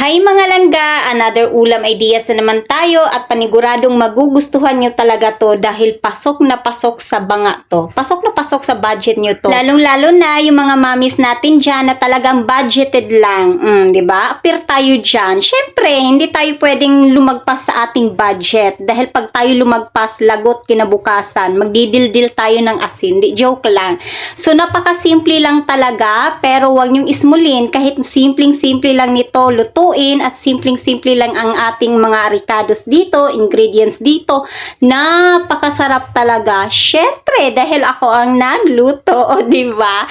Hi mga langga! Another ulam ideas na naman tayo at paniguradong magugustuhan nyo talaga to dahil pasok na pasok sa banga to. Pasok na pasok sa budget nyo to. Lalong-lalo na yung mga mamis natin dyan na talagang budgeted lang. Diba? Appear tayo dyan. Syempre, hindi tayo pwedeng lumagpas sa ating budget dahil pag tayo lumagpas, lagot kinabukasan. Magdidildil tayo ng asin. Di, joke lang. So, napakasimple lang talaga pero huwag nyong ismulin kahit simpleng-simple lang nito luto at simpleng-simple lang ang ating mga ricados dito, ingredients dito. Napakasarap talaga. Syempre, dahil ako ang nagluto, o diba?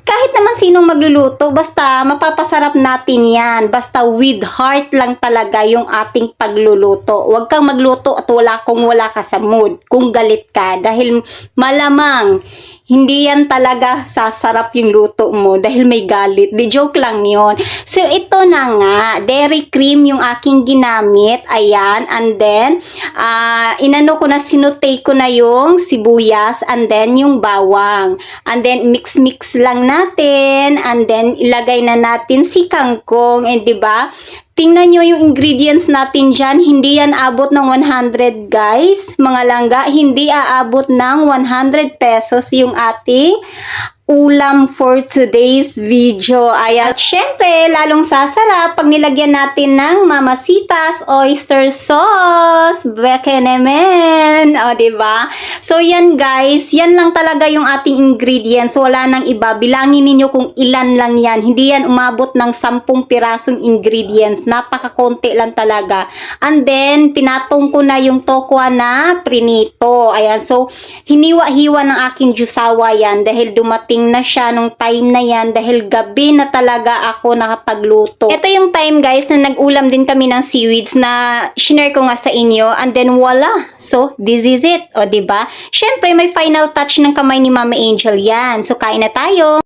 Kahit naman sinong magluluto, basta mapapasarap natin yan. Basta with heart lang talaga yung ating pagluluto. Huwag kang magluto at wala ka sa mood. Kung galit ka. Dahil malamang, hindi yan talaga sasarap yung luto mo dahil may galit. Di joke lang yon. So, ito na nga. Dairy cream yung aking ginamit. Ayan. And then, sinutay ko na yung sibuyas and then yung bawang. And then, mix-mix lang natin. And then, ilagay na natin si kangkong. And diba? Tingnan nyo yung ingredients natin dyan. Hindi yan abot ng 100 guys. Mga langga, hindi aabot ng 100 pesos yung ating ulam for today's video. Ayan. At syempre, lalong sasarap pag nilagyan natin ng mamasitas oyster sauce. Beke naman. O, diba? So, yan guys. Yan lang talaga yung ating ingredients. Wala nang iba. Bilangin ninyo kung ilan lang yan. Hindi yan umabot ng 10 pirasong ingredients. Napakakonti lang talaga. And then, pinatong ko na yung tokwa na prinito. Ayan. So, hiniwa-hiwa ng aking jusawa yan dahil dumating na siya nung time na yan dahil gabi na talaga ako nakapagluto. Ito yung time guys na nag-ulam din kami ng seaweeds na shinare ko nga sa inyo and then voila. So, this is it. O, diba? Syempre, may final touch ng kamay ni Mama Angel yan. So, kain na tayo.